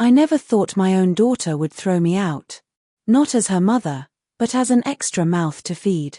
I never thought my own daughter would throw me out. Not as her mother, but as an extra mouth to feed.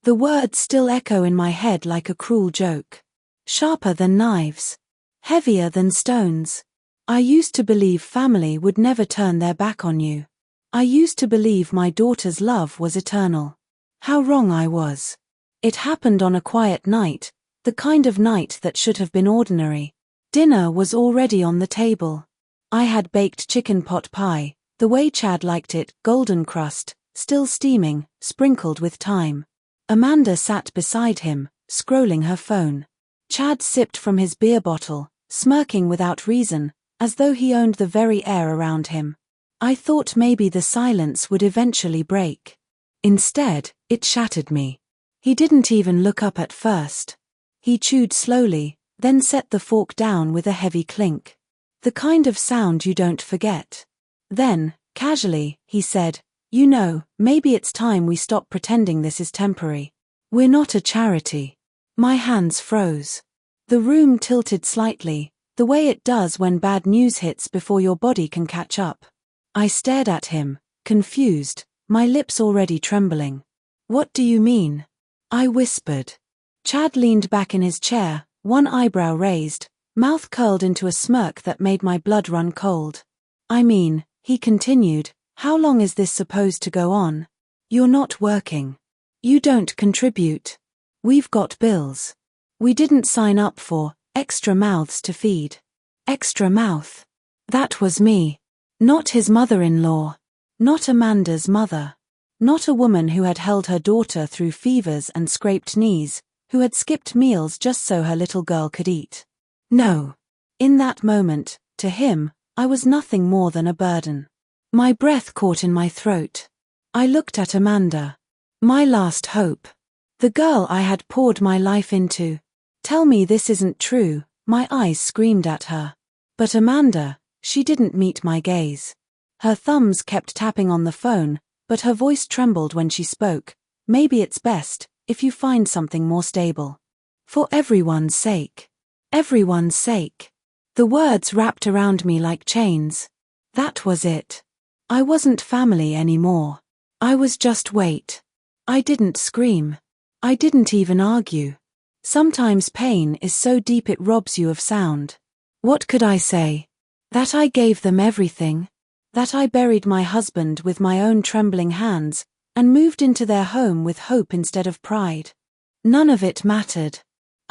The words still echo in my head like a cruel joke. Sharper than knives. Heavier than stones. I used to believe family would never turn their back on you. I used to believe my daughter's love was eternal. How wrong I was. It happened on a quiet night, the kind of night that should have been ordinary. Dinner was already on the table. I had baked chicken pot pie, the way Chad liked it, golden crust, still steaming, sprinkled with thyme. Amanda sat beside him, scrolling her phone. Chad sipped from his beer bottle, smirking without reason, as though he owned the very air around him. I thought maybe the silence would eventually break. Instead, it shattered me. He didn't even look up at first. He chewed slowly, then set the fork down with a heavy clink. The kind of sound you don't forget. Then, casually, he said, "You know, maybe it's time we stop pretending this is temporary. We're not a charity." My hands froze. The room tilted slightly, the way it does when bad news hits before your body can catch up. I stared at him, confused, my lips already trembling. "What do you mean?" I whispered. Chad leaned back in his chair, one eyebrow raised, mouth curled into a smirk that made my blood run cold. "I mean," he continued, "how long is this supposed to go on? You're not working. You don't contribute. We've got bills. We didn't sign up for extra mouths to feed." Extra mouth. That was me. Not his mother-in-law. Not Amanda's mother. Not a woman who had held her daughter through fevers and scraped knees, who had skipped meals just so her little girl could eat. No. In that moment, to him, I was nothing more than a burden. My breath caught in my throat. I looked at Amanda. My last hope. The girl I had poured my life into. "Tell me this isn't true," my eyes screamed at her. But Amanda, she didn't meet my gaze. Her thumbs kept tapping on the phone, but her voice trembled when she spoke. "Maybe it's best, if you find something more stable. For everyone's sake." Everyone's sake. The words wrapped around me like chains. That was it. I wasn't family anymore. I was just weight. I didn't scream. I didn't even argue. Sometimes pain is so deep it robs you of sound. What could I say? That I gave them everything? That I buried my husband with my own trembling hands, and moved into their home with hope instead of pride? None of it mattered.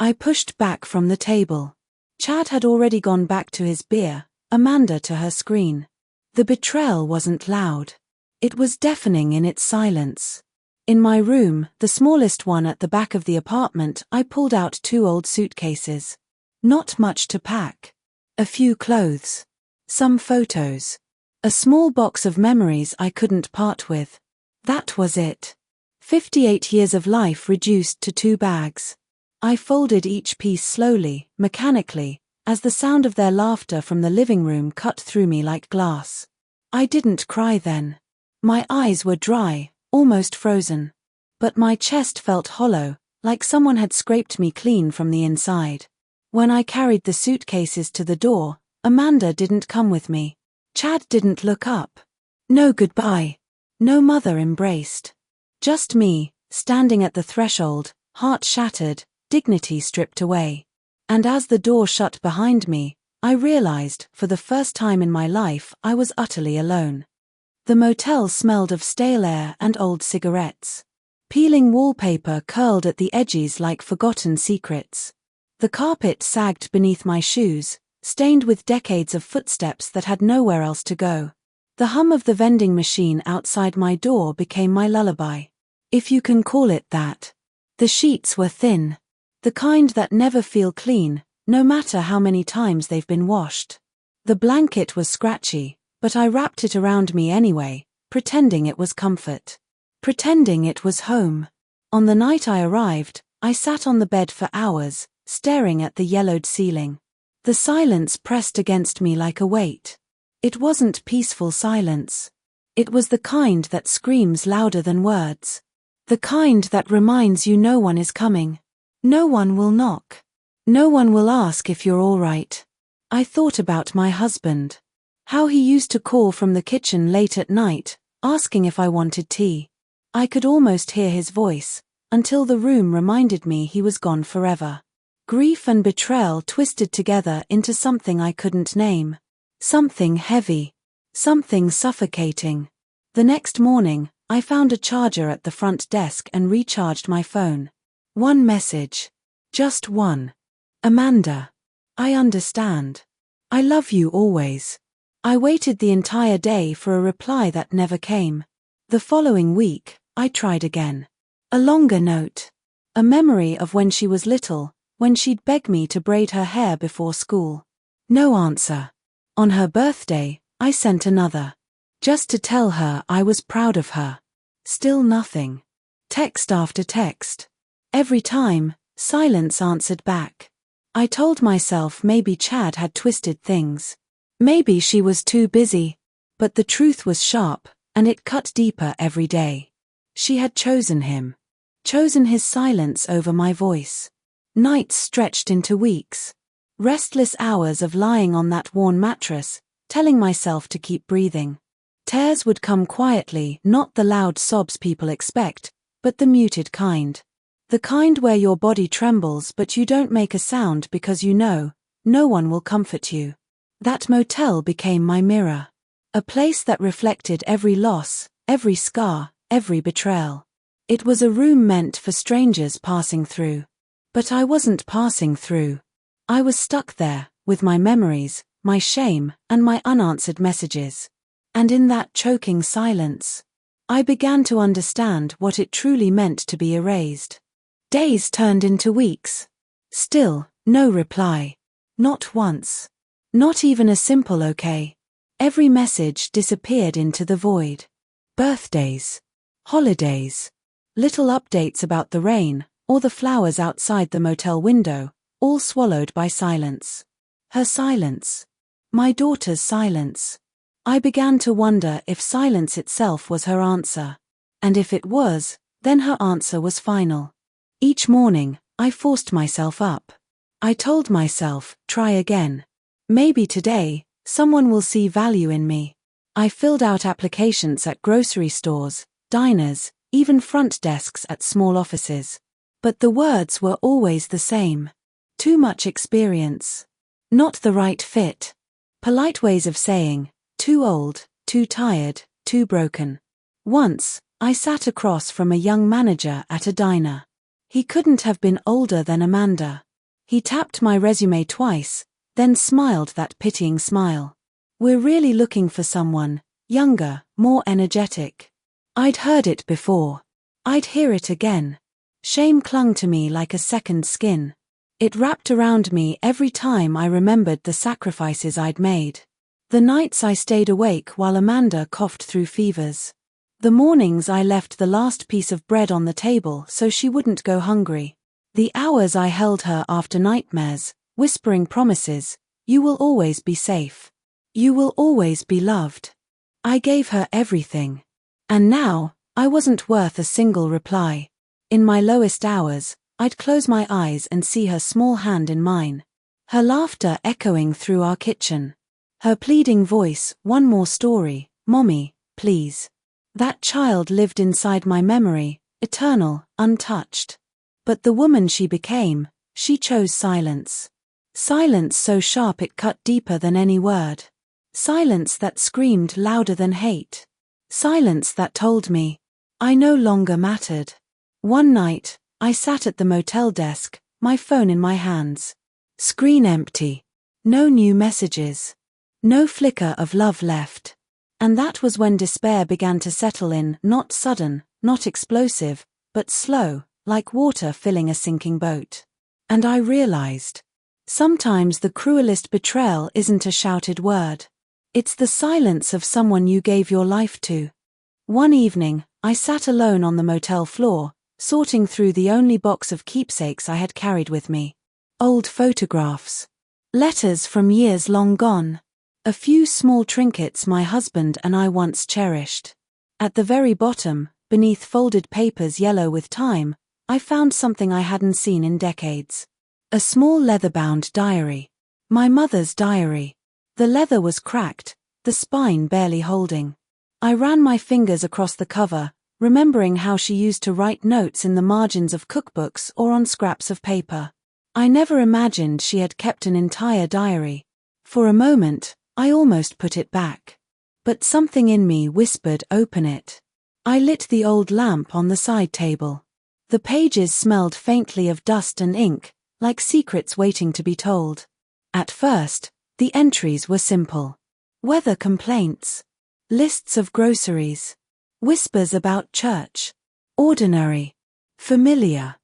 I pushed back from the table. Chad had already gone back to his beer, Amanda to her screen. The betrayal wasn't loud. It was deafening in its silence. In my room, the smallest one at the back of the apartment, I pulled out 2 old suitcases. Not much to pack. A few clothes. Some photos. A small box of memories I couldn't part with. That was it. 58 years of life reduced to 2 bags. I folded each piece slowly, mechanically, as the sound of their laughter from the living room cut through me like glass. I didn't cry then. My eyes were dry, almost frozen. But my chest felt hollow, like someone had scraped me clean from the inside. When I carried the suitcases to the door, Amanda didn't come with me. Chad didn't look up. No goodbye. No mother embraced. Just me, standing at the threshold, heart shattered, dignity stripped away. And as the door shut behind me, I realized, for the first time in my life, I was utterly alone. The motel smelled of stale air and old cigarettes. Peeling wallpaper curled at the edges like forgotten secrets. The carpet sagged beneath my shoes, stained with decades of footsteps that had nowhere else to go. The hum of the vending machine outside my door became my lullaby. If you can call it that. The sheets were thin. The kind that never feel clean, no matter how many times they've been washed. The blanket was scratchy, but I wrapped it around me anyway, pretending it was comfort. Pretending it was home. On the night I arrived, I sat on the bed for hours, staring at the yellowed ceiling. The silence pressed against me like a weight. It wasn't peaceful silence. It was the kind that screams louder than words. The kind that reminds you no one is coming. No one will knock. No one will ask if you're all right. I thought about my husband. How he used to call from the kitchen late at night, asking if I wanted tea. I could almost hear his voice, until the room reminded me he was gone forever. Grief and betrayal twisted together into something I couldn't name. Something heavy. Something suffocating. The next morning, I found a charger at the front desk and recharged my phone. One message. Just one. Amanda. I understand. I love you always. I waited the entire day for a reply that never came. The following week, I tried again. A longer note. A memory of when she was little, when she'd beg me to braid her hair before school. No answer. On her birthday, I sent another. Just to tell her I was proud of her. Still nothing. Text after text. Every time, silence answered back. I told myself maybe Chad had twisted things. Maybe she was too busy. But the truth was sharp, and it cut deeper every day. She had chosen him. Chosen his silence over my voice. Nights stretched into weeks. Restless hours of lying on that worn mattress, telling myself to keep breathing. Tears would come quietly, not the loud sobs people expect, but the muted kind. The kind where your body trembles but you don't make a sound because you know, no one will comfort you. That motel became my mirror. A place that reflected every loss, every scar, every betrayal. It was a room meant for strangers passing through. But I wasn't passing through. I was stuck there, with my memories, my shame, and my unanswered messages. And in that choking silence, I began to understand what it truly meant to be erased. Days turned into weeks. Still, no reply. Not once. Not even a simple okay. Every message disappeared into the void. Birthdays. Holidays. Little updates about the rain, or the flowers outside the motel window, all swallowed by silence. Her silence. My daughter's silence. I began to wonder if silence itself was her answer. And if it was, then her answer was final. Each morning, I forced myself up. I told myself, try again. Maybe today, someone will see value in me. I filled out applications at grocery stores, diners, even front desks at small offices. But the words were always the same. Too much experience. Not the right fit. Polite ways of saying, too old, too tired, too broken. Once, I sat across from a young manager at a diner. He couldn't have been older than Amanda. He tapped my resume twice, then smiled that pitying smile. We're really looking for someone, younger, more energetic. I'd heard it before. I'd hear it again. Shame clung to me like a second skin. It wrapped around me every time I remembered the sacrifices I'd made. The nights I stayed awake while Amanda coughed through fevers. The mornings I left the last piece of bread on the table so she wouldn't go hungry. The hours I held her after nightmares, whispering promises, you will always be safe. You will always be loved. I gave her everything. And now, I wasn't worth a single reply. In my lowest hours, I'd close my eyes and see her small hand in mine. Her laughter echoing through our kitchen. Her pleading voice, one more story, Mommy, please. That child lived inside my memory, eternal, untouched. But the woman she became, she chose silence. Silence so sharp it cut deeper than any word. Silence that screamed louder than hate. Silence that told me, I no longer mattered. One night, I sat at the motel desk, my phone in my hands. Screen empty. No new messages. No flicker of love left. And that was when despair began to settle in, not sudden, not explosive, but slow, like water filling a sinking boat. And I realized, sometimes the cruelest betrayal isn't a shouted word. It's the silence of someone you gave your life to. One evening, I sat alone on the motel floor, sorting through the only box of keepsakes I had carried with me. Old photographs. Letters from years long gone. A few small trinkets my husband and I once cherished. At the very bottom, beneath folded papers yellow with time, I found something I hadn't seen in decades. A small leather-bound diary. My mother's diary. The leather was cracked, the spine barely holding. I ran my fingers across the cover, remembering how she used to write notes in the margins of cookbooks or on scraps of paper. I never imagined she had kept an entire diary. For a moment, I almost put it back. But something in me whispered, "Open it." I lit the old lamp on the side table. The pages smelled faintly of dust and ink, like secrets waiting to be told. At first, the entries were simple. Weather complaints. Lists of groceries. Whispers about church. Ordinary. Familiar.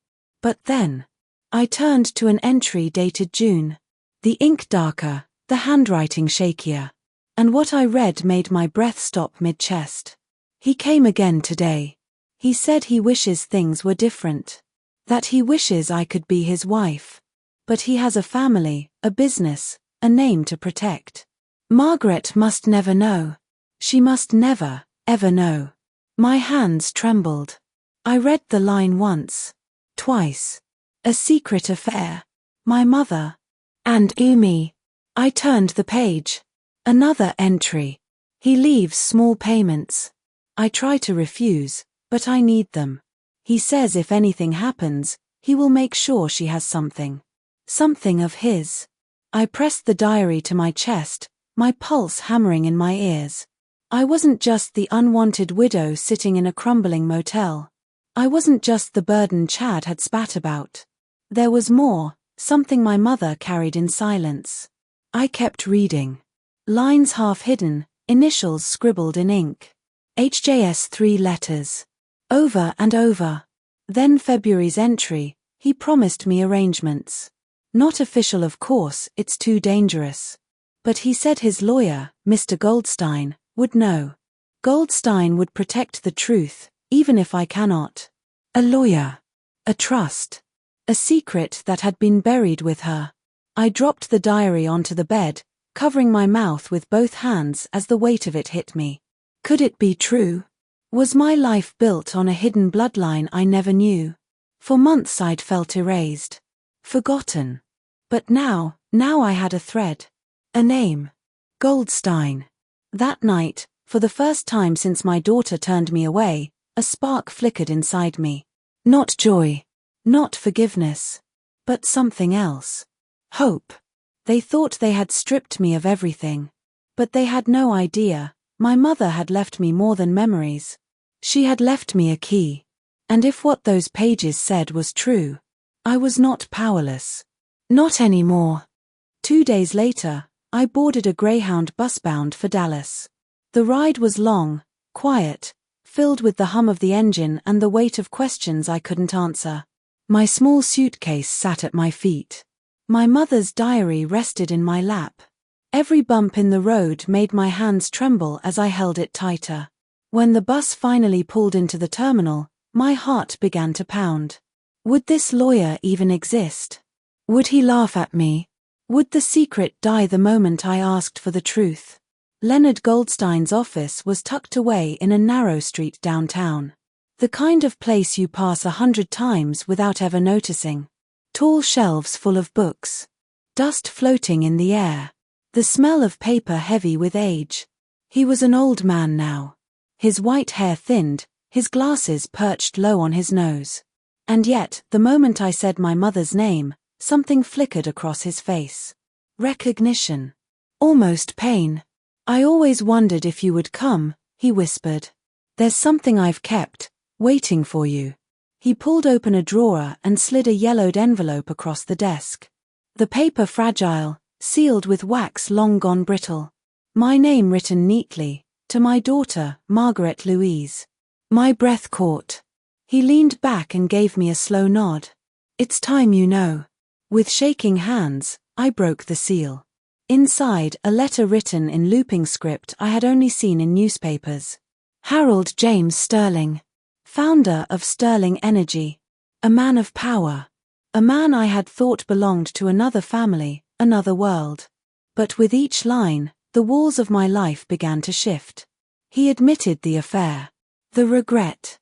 But then, I turned to an entry dated June. The ink darker, the handwriting shakier. And what I read made my breath stop mid-chest. He came again today. He said he wishes things were different. That he wishes I could be his wife. But he has a family, a business, a name to protect. Margaret must never know. She must never, ever know. My hands trembled. I read the line once. Twice. A secret affair. My mother. And Umi. I turned the page. Another entry. He leaves small payments. I try to refuse, but I need them. He says if anything happens, he will make sure she has something. Something of his. I pressed the diary to my chest, my pulse hammering in my ears. I wasn't just the unwanted widow sitting in a crumbling motel. I wasn't just the burden Chad had spat about. There was more, something my mother carried in silence. I kept reading. Lines half hidden, initials scribbled in ink. HJS 3 letters. Over and over. Then February's entry, he promised me arrangements. Not official, of course, it's too dangerous. But he said his lawyer, Mr. Goldstein, would know. Goldstein would protect the truth, even if I cannot. A lawyer. A trust. A secret that had been buried with her. I dropped the diary onto the bed, covering my mouth with both hands as the weight of it hit me. Could it be true? Was my life built on a hidden bloodline I never knew? For months I'd felt erased. Forgotten. But now I had a thread. A name. Goldstein. That night, for the first time since my daughter turned me away, a spark flickered inside me. Not joy. Not forgiveness. But something else. Hope. They thought they had stripped me of everything. But they had no idea. My mother had left me more than memories. She had left me a key. And if what those pages said was true, I was not powerless. Not anymore. 2 days later, I boarded a Greyhound bus bound for Dallas. The ride was long, quiet, filled with the hum of the engine and the weight of questions I couldn't answer. My small suitcase sat at my feet. My mother's diary rested in my lap. Every bump in the road made my hands tremble as I held it tighter. When the bus finally pulled into the terminal, my heart began to pound. Would this lawyer even exist? Would he laugh at me? Would the secret die the moment I asked for the truth? Leonard Goldstein's office was tucked away in a narrow street downtown. The kind of place you pass 100 times without ever noticing. Tall shelves full of books. Dust floating in the air. The smell of paper heavy with age. He was an old man now. His white hair thinned, his glasses perched low on his nose. And yet, the moment I said my mother's name, something flickered across his face. Recognition. Almost pain. I always wondered if you would come, he whispered. There's something I've kept, waiting for you. He pulled open a drawer and slid a yellowed envelope across the desk. The paper fragile, sealed with wax long gone brittle. My name written neatly, to my daughter, Margaret Louise. My breath caught. He leaned back and gave me a slow nod. It's time you know. With shaking hands, I broke the seal. Inside, a letter written in looping script I had only seen in newspapers. Harold James Sterling. Founder of Sterling Energy. A man of power. A man I had thought belonged to another family, another world. But with each line, the walls of my life began to shift. He admitted the affair. The regret.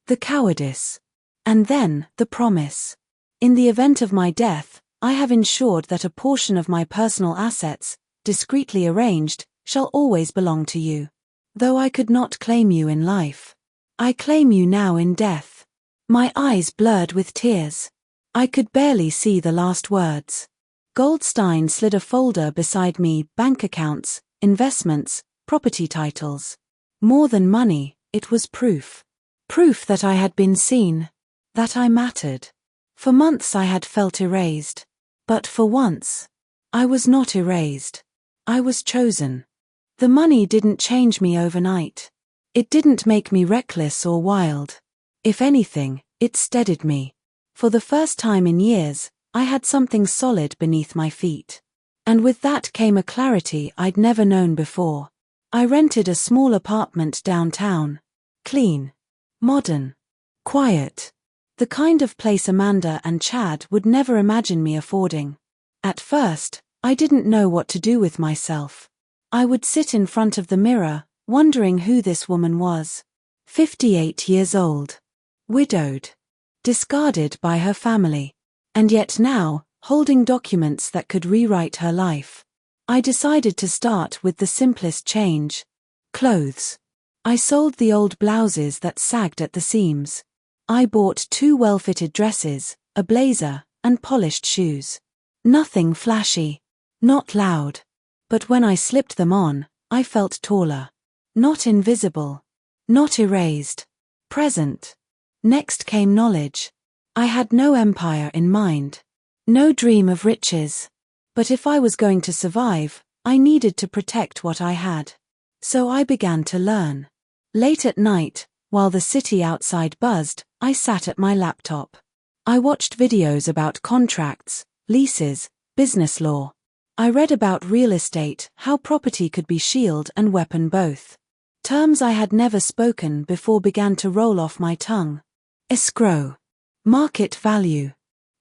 The cowardice. And then, the promise. In the event of my death, I have ensured that a portion of my personal assets, discreetly arranged, shall always belong to you. Though I could not claim you in life, I claim you now in death. My eyes blurred with tears. I could barely see the last words. Goldstein slid a folder beside me, bank accounts, investments, property titles. More than money, it was proof. Proof that I had been seen, that I mattered. For months I had felt erased. But for once, I was not erased. I was chosen. The money didn't change me overnight. It didn't make me reckless or wild. If anything, it steadied me. For the first time in years, I had something solid beneath my feet. And with that came a clarity I'd never known before. I rented a small apartment downtown. Clean. Modern. Quiet. The kind of place Amanda and Chad would never imagine me affording. At first, I didn't know what to do with myself. I would sit in front of the mirror, wondering who this woman was. 58 years old. Widowed. Discarded by her family. And yet now, holding documents that could rewrite her life. I decided to start with the simplest change. Clothes. I sold the old blouses that sagged at the seams. I bought 2 well-fitted dresses, a blazer, and polished shoes. Nothing flashy. Not loud. But when I slipped them on, I felt taller. Not invisible. Not erased. Present. Next came knowledge. I had no empire in mind. No dream of riches. But if I was going to survive, I needed to protect what I had. So I began to learn. Late at night, while the city outside buzzed, I sat at my laptop. I watched videos about contracts, leases, business law. I read about real estate, how property could be shield and weapon both. Terms I had never spoken before began to roll off my tongue. Escrow. Market value.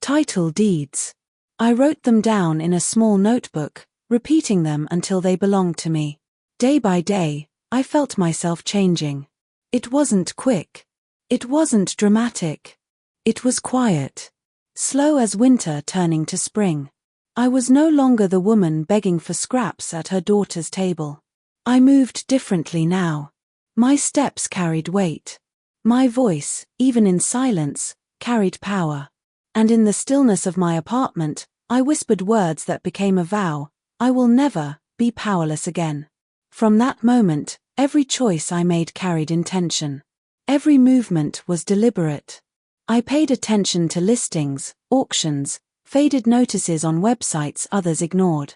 Title deeds. I wrote them down in a small notebook, repeating them until they belonged to me. Day by day, I felt myself changing. It wasn't quick. It wasn't dramatic. It was quiet. Slow as winter turning to spring. I was no longer the woman begging for scraps at her daughter's table. I moved differently now. My steps carried weight. My voice, even in silence, carried power. And in the stillness of my apartment, I whispered words that became a vow: I will never be powerless again. From that moment, every choice I made carried intention. Every movement was deliberate. I paid attention to listings, auctions, faded notices on websites others ignored.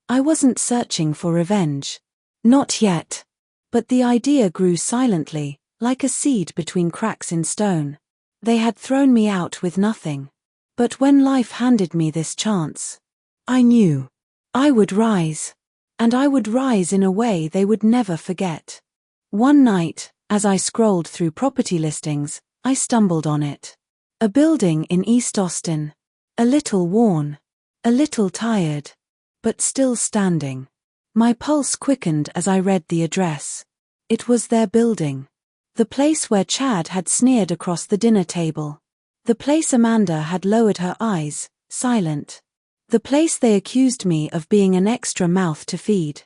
I wasn't searching for revenge. Not yet. But the idea grew silently, like a seed between cracks in stone. They had thrown me out with nothing. But when life handed me this chance, I knew I would rise. And I would rise in a way they would never forget. One night, as I scrolled through property listings, I stumbled on it. A building in East Austin. A little worn. A little tired. But still standing. My pulse quickened as I read the address. It was their building. The place where Chad had sneered across the dinner table. The place Amanda had lowered her eyes, silent. The place they accused me of being an extra mouth to feed.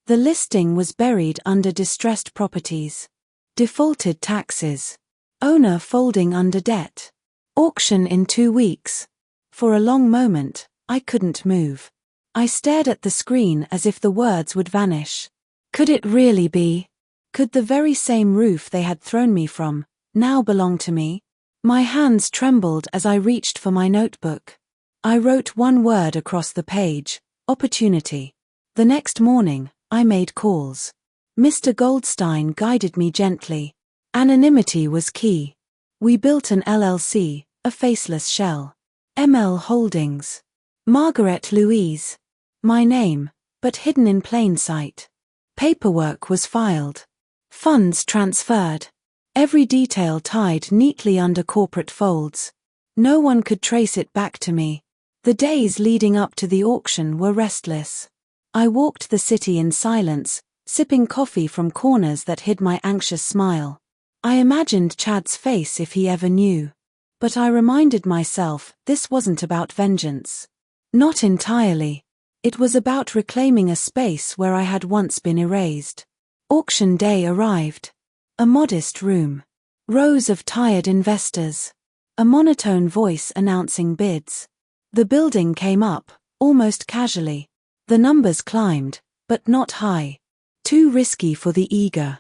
The listing was buried under distressed properties. Defaulted taxes. Owner folding under debt. Auction in 2 weeks. For a long moment, I couldn't move. I stared at the screen as if the words would vanish. Could it really be? Could the very same roof they had thrown me from now belong to me? My hands trembled as I reached for my notebook. I wrote one word across the page: opportunity. The next morning, I made calls. Mr. Goldstein guided me gently. Anonymity was key. We built an LLC, a faceless shell. ML Holdings. Margaret Louise. My name, but hidden in plain sight. Paperwork was filed. Funds transferred. Every detail tied neatly under corporate folds. No one could trace it back to me. The days leading up to the auction were restless. I walked the city in silence, sipping coffee from corners that hid my anxious smile. I imagined Chad's face if he ever knew. But I reminded myself this wasn't about vengeance. Not entirely. It was about reclaiming a space where I had once been erased. Auction day arrived. A modest room. Rows of tired investors. A monotone voice announcing bids. The building came up, almost casually. The numbers climbed, but not high. Too risky for the eager.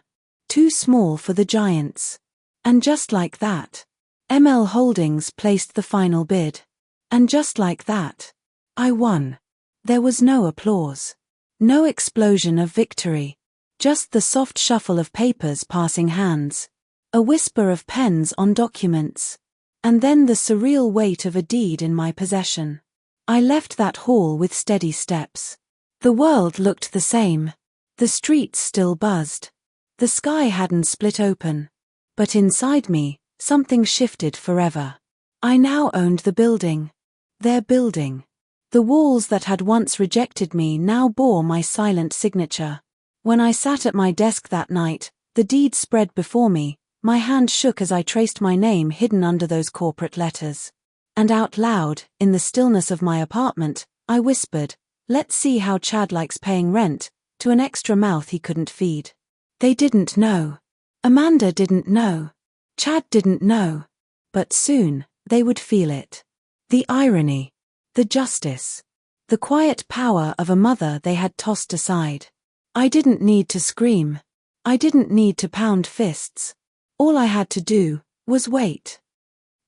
Too small for the giants. And just like that, ML Holdings placed the final bid. And just like that, I won. There was no applause. No explosion of victory. Just the soft shuffle of papers passing hands. A whisper of pens on documents. And then the surreal weight of a deed in my possession. I left that hall with steady steps. The world looked the same. The streets still buzzed. The sky hadn't split open. But inside me, something shifted forever. I now owned the building. Their building. The walls that had once rejected me now bore my silent signature. When I sat at my desk that night, the deed spread before me, my hand shook as I traced my name hidden under those corporate letters. And out loud, in the stillness of my apartment, I whispered, "Let's see how Chad likes paying rent," to an extra mouth he couldn't feed. They didn't know. Amanda didn't know. Chad didn't know. But soon, they would feel it. The irony. The justice. The quiet power of a mother they had tossed aside. I didn't need to scream. I didn't need to pound fists. All I had to do was wait.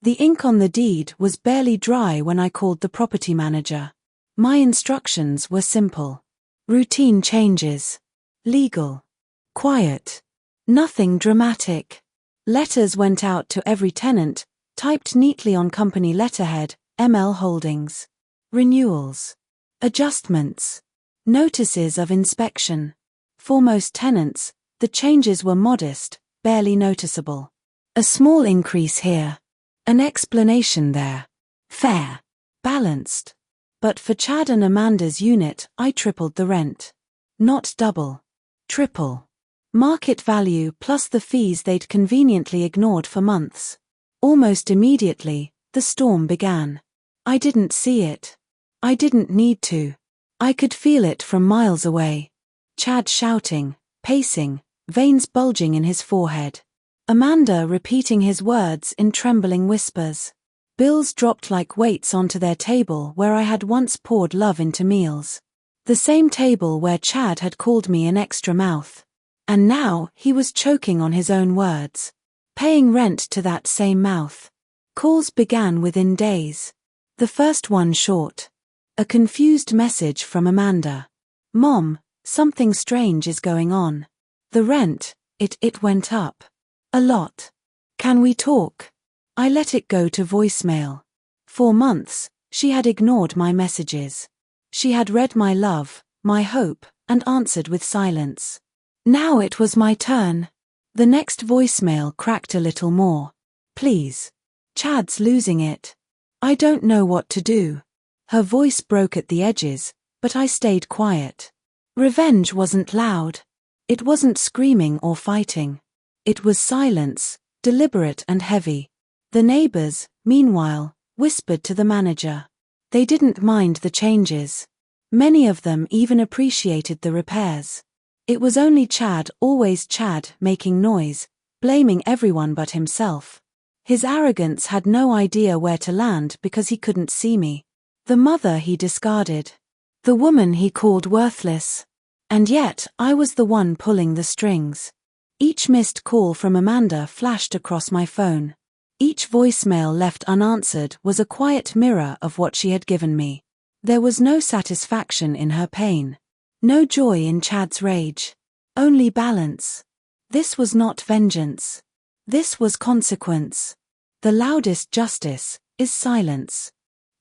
The ink on the deed was barely dry when I called the property manager. My instructions were simple. Routine changes. Legal. Quiet. Nothing dramatic. Letters went out to every tenant, typed neatly on company letterhead, ML Holdings. Renewals. Adjustments. Notices of inspection. For most tenants, the changes were modest, barely noticeable. A small increase here. An explanation there. Fair. Balanced. But for Chad and Amanda's unit, I tripled the rent. Not double. Triple. Market value plus the fees they'd conveniently ignored for months. Almost immediately, the storm began. I didn't see it. I didn't need to. I could feel it from miles away. Chad shouting, pacing, veins bulging in his forehead. Amanda repeating his words in trembling whispers. Bills dropped like weights onto their table where I had once poured love into meals. The same table where Chad had called me an extra mouth. And now he was choking on his own words. Paying rent to that same mouth. Calls began within days. The first one short. A confused message from Amanda. "Mom, something strange is going on. The rent, it went up. A lot. Can we talk?" I let it go to voicemail. For months, she had ignored my messages. She had read my love, my hope, and answered with silence. Now it was my turn. The next voicemail cracked a little more. "Please. Chad's losing it. I don't know what to do." Her voice broke at the edges, but I stayed quiet. Revenge wasn't loud. It wasn't screaming or fighting. It was silence, deliberate and heavy. The neighbors, meanwhile, whispered to the manager. They didn't mind the changes. Many of them even appreciated the repairs. It was only Chad, always Chad, making noise, blaming everyone but himself. His arrogance had no idea where to land because he couldn't see me. The mother he discarded. The woman he called worthless. And yet, I was the one pulling the strings. Each missed call from Amanda flashed across my phone. Each voicemail left unanswered was a quiet mirror of what she had given me. There was no satisfaction in her pain. No joy in Chad's rage. Only balance. This was not vengeance. This was consequence. The loudest justice is silence.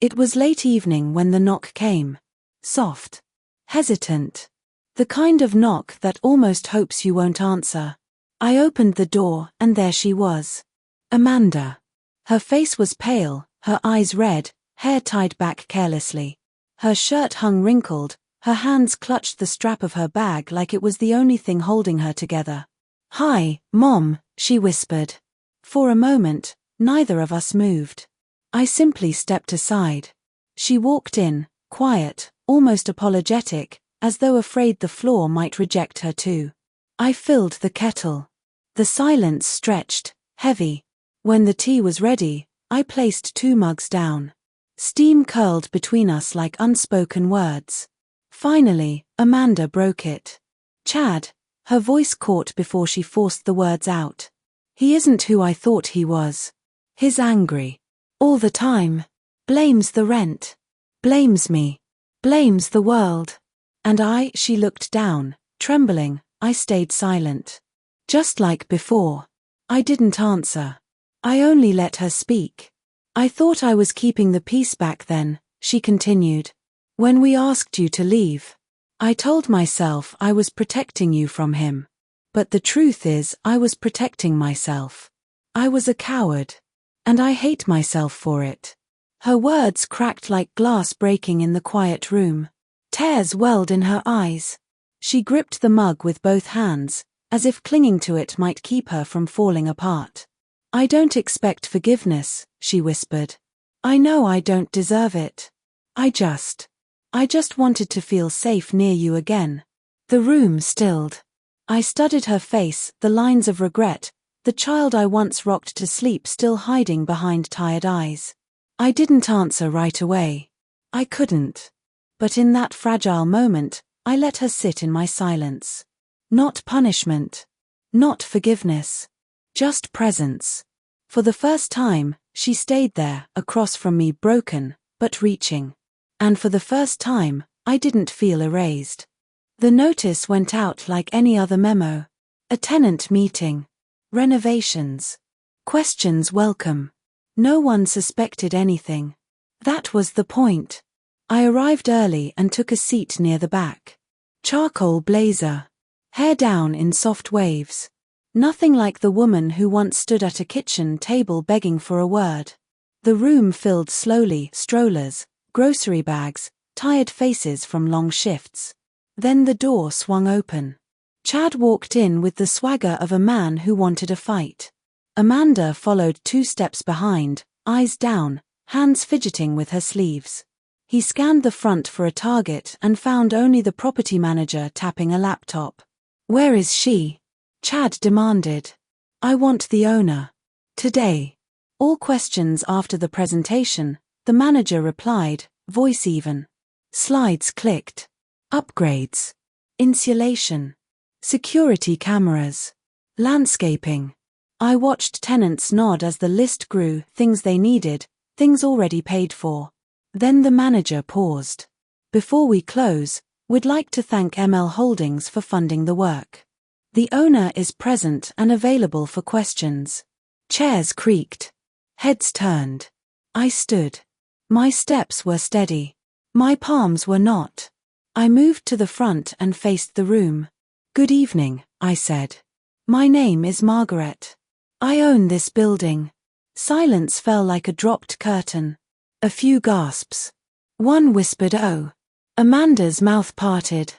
It was late evening when the knock came. Soft. Hesitant. The kind of knock that almost hopes you won't answer. I opened the door and there she was. Amanda. Her face was pale, her eyes red, hair tied back carelessly. Her shirt hung wrinkled, her hands clutched the strap of her bag like it was the only thing holding her together. "Hi, Mom," she whispered. For a moment, neither of us moved. I simply stepped aside. She walked in, quiet, almost apologetic, as though afraid the floor might reject her too. I filled the kettle. The silence stretched, heavy. When the tea was ready, I placed 2 mugs down. Steam curled between us like unspoken words. Finally, Amanda broke it. "Chad," her voice caught before she forced the words out. "He isn't who I thought he was. He's angry. All the time. Blames the rent. Blames me. Blames the world." And she looked down, trembling. I stayed silent. Just like before. I didn't answer. I only let her speak. "I thought I was keeping the peace back then," she continued. "When we asked you to leave. I told myself I was protecting you from him. But the truth is I was protecting myself. I was a coward. And I hate myself for it." Her words cracked like glass breaking in the quiet room. Tears welled in her eyes. She gripped the mug with both hands, as if clinging to it might keep her from falling apart. "I don't expect forgiveness," she whispered. "I know I don't deserve it. I just wanted to feel safe near you again." The room stilled. I studied her face, the lines of regret, the child I once rocked to sleep still hiding behind tired eyes. I didn't answer right away. I couldn't. But in that fragile moment, I let her sit in my silence. Not punishment. Not forgiveness. Just presence. For the first time, she stayed there, across from me, broken, but reaching. And for the first time, I didn't feel erased. The notice went out like any other memo. A tenant meeting. Renovations. Questions welcome. No one suspected anything. That was the point. I arrived early and took a seat near the back. Charcoal blazer. Hair down in soft waves. Nothing like the woman who once stood at a kitchen table begging for a word. The room filled slowly, strollers, grocery bags, tired faces from long shifts. Then the door swung open. Chad walked in with the swagger of a man who wanted a fight. Amanda followed 2 steps behind, eyes down, hands fidgeting with her sleeves. He scanned the front for a target and found only the property manager tapping a laptop. "Where is she?" Chad demanded. "I want the owner. Today." All questions after the presentation, the manager replied, voice even. Slides clicked. Upgrades. Insulation. Security cameras. Landscaping. I watched tenants nod as the list grew, things they needed, things already paid for. Then the manager paused. "Before we close, we'd like to thank ML Holdings for funding the work. The owner is present and available for questions." Chairs creaked. Heads turned. I stood. My steps were steady. My palms were not. I moved to the front and faced the room. "Good evening," I said. "My name is Margaret. I own this building." Silence fell like a dropped curtain. A few gasps. One whispered, "Oh." Amanda's mouth parted.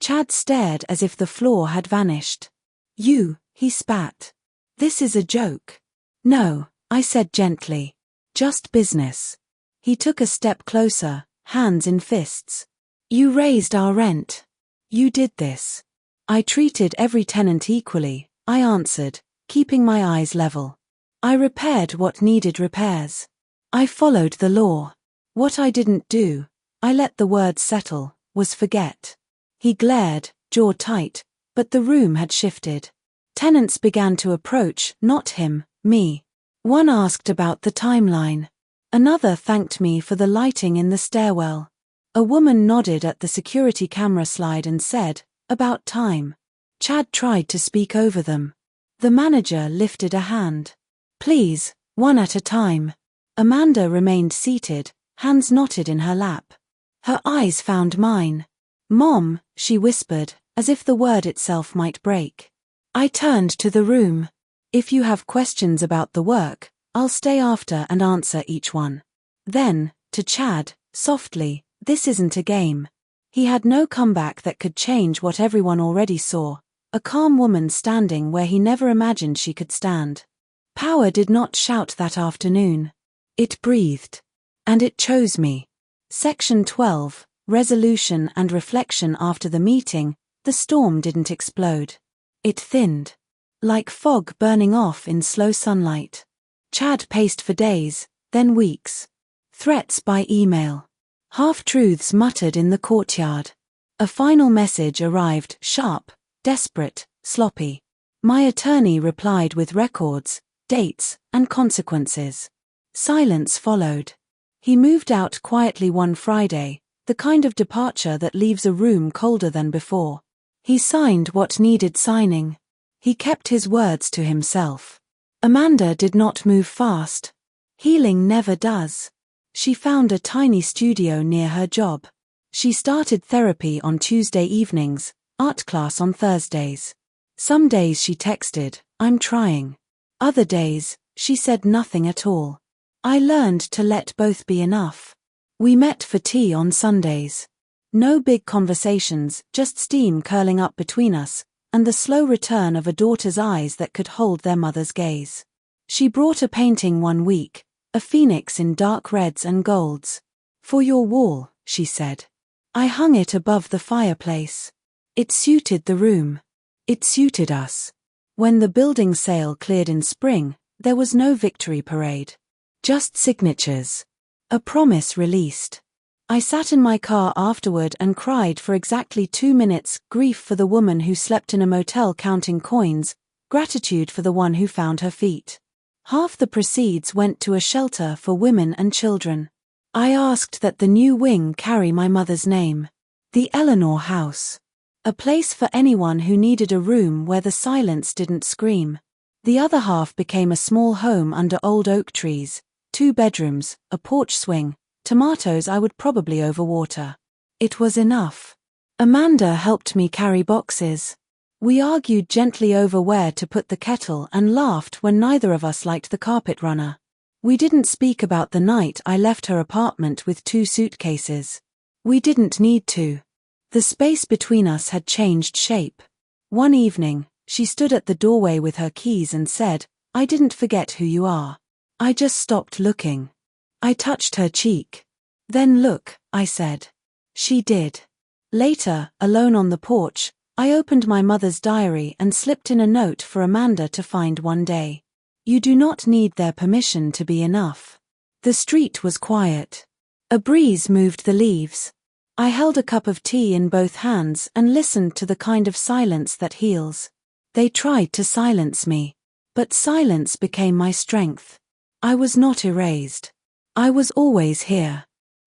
Chad stared as if the floor had vanished. "You," he spat. "This is a joke." "No," I said gently. "Just business." He took a step closer, hands in fists. "You raised our rent. You did this." "I treated every tenant equally," I answered, keeping my eyes level. "I repaired what needed repairs. I followed the law. What I didn't do," I let the words settle, "was forget." He glared, jaw tight, but the room had shifted. Tenants began to approach, not him, me. One asked about the timeline. Another thanked me for the lighting in the stairwell. A woman nodded at the security camera slide and said, "About time." Chad tried to speak over them. The manager lifted a hand. "Please, one at a time." Amanda remained seated, hands knotted in her lap. Her eyes found mine. "Mom," she whispered, as if the word itself might break. I turned to the room. "If you have questions about the work, I'll stay after and answer each one." Then, to Chad, softly, "This isn't a game." He had no comeback that could change what everyone already saw, a calm woman standing where he never imagined she could stand. Power did not shout that afternoon. It breathed. And it chose me. Section 12, resolution and reflection. After the meeting, the storm didn't explode. It thinned. Like fog burning off in slow sunlight. Chad paced for days, then weeks. Threats by email. Half-truths muttered in the courtyard. A final message arrived, sharp, desperate, sloppy. My attorney replied with records, dates, and consequences. Silence followed. He moved out quietly one Friday, the kind of departure that leaves a room colder than before. He signed what needed signing. He kept his words to himself. Amanda did not move fast. Healing never does. She found a tiny studio near her job. She started therapy on Tuesday evenings, art class on Thursdays. Some days she texted, "I'm trying." Other days, she said nothing at all. I learned to let both be enough. We met for tea on Sundays. No big conversations, just steam curling up between us, and the slow return of a daughter's eyes that could hold their mother's gaze. She brought a painting one week, a phoenix in dark reds and golds. "For your wall," she said. I hung it above the fireplace. It suited the room. It suited us. When the building sale cleared in spring, there was no victory parade. Just signatures. A promise released. I sat in my car afterward and cried for exactly 2 minutes, grief for the woman who slept in a motel counting coins, gratitude for the one who found her feet. Half the proceeds went to a shelter for women and children. I asked that the new wing carry my mother's name. The Eleanor House. A place for anyone who needed a room where the silence didn't scream. The other half became a small home under old oak trees, 2 bedrooms, a porch swing, tomatoes I would probably overwater. It was enough. Amanda helped me carry boxes. We argued gently over where to put the kettle and laughed when neither of us liked the carpet runner. We didn't speak about the night I left her apartment with 2 suitcases. We didn't need to. The space between us had changed shape. One evening, she stood at the doorway with her keys and said, "I didn't forget who you are. I just stopped looking." I touched her cheek. "Then look," I said. She did. Later, alone on the porch, I opened my mother's diary and slipped in a note for Amanda to find one day. You do not need their permission to be enough. The street was quiet. A breeze moved the leaves. I held a cup of tea in both hands and listened to the kind of silence that heals. They tried to silence me. But silence became my strength. I was not erased. I was always here.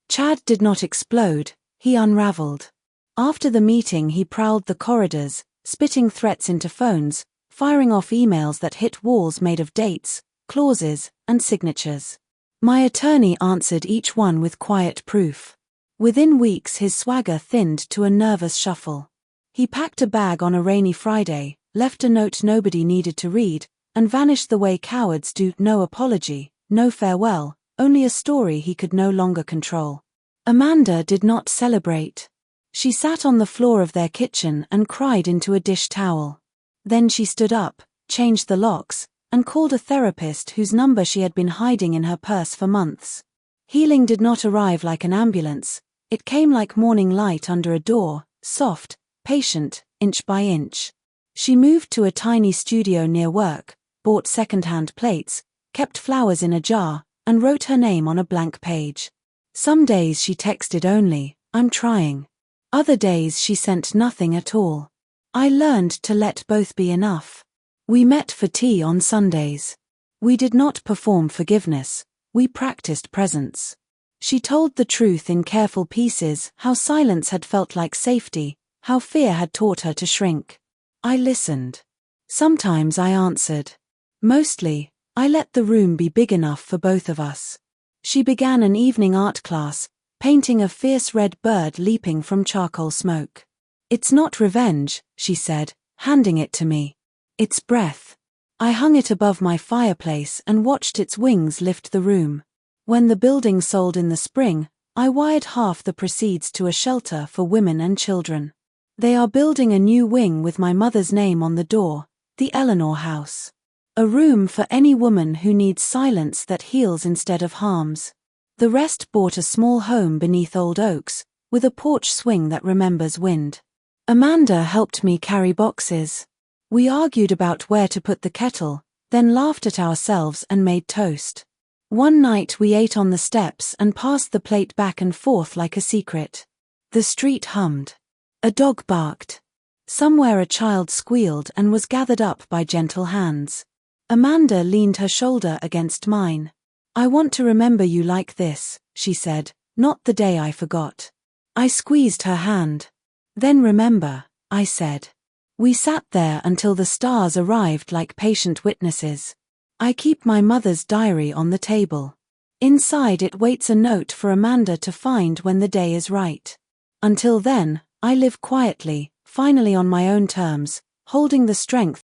Chad did not explode, he unraveled. After the meeting he prowled the corridors, spitting threats into phones, firing off emails that hit walls made of dates, clauses, and signatures. My attorney answered each one with quiet proof. Within weeks his swagger thinned to a nervous shuffle. He packed a bag on a rainy Friday, left a note nobody needed to read, and vanished the way cowards do. No apology, no farewell, only a story he could no longer control. Amanda did not celebrate. She sat on the floor of their kitchen and cried into a dish towel. Then she stood up, changed the locks, and called a therapist whose number she had been hiding in her purse for months. Healing did not arrive like an ambulance, it came like morning light under a door, soft, patient, inch by inch. She moved to a tiny studio near work, bought second-hand plates, kept flowers in a jar, and wrote her name on a blank page. Some days she texted only, "I'm trying." Other days she sent nothing at all. I learned to let both be enough. We met for tea on Sundays. We did not perform forgiveness, we practiced presence. She told the truth in careful pieces, how silence had felt like safety, how fear had taught her to shrink. I listened. Sometimes I answered. Mostly, I let the room be big enough for both of us. She began an evening art class, painting a fierce red bird leaping from charcoal smoke. "It's not revenge," she said, handing it to me. "It's breath." I hung it above my fireplace and watched its wings lift the room. When the building sold in the spring, I wired half the proceeds to a shelter for women and children. They are building a new wing with my mother's name on the door, the Eleanor House. A room for any woman who needs silence that heals instead of harms. The rest bought a small home beneath old oaks, with a porch swing that remembers wind. Amanda helped me carry boxes. We argued about where to put the kettle, then laughed at ourselves and made toast. One night we ate on the steps and passed the plate back and forth like a secret. The street hummed. A dog barked. Somewhere a child squealed and was gathered up by gentle hands. Amanda leaned her shoulder against mine. "I want to remember you like this," she said, "not the day I forgot." I squeezed her hand. "Then remember," I said. We sat there until the stars arrived like patient witnesses. I keep my mother's diary on the table. Inside it waits a note for Amanda to find when the day is right. Until then, I live quietly, finally on my own terms, holding the strength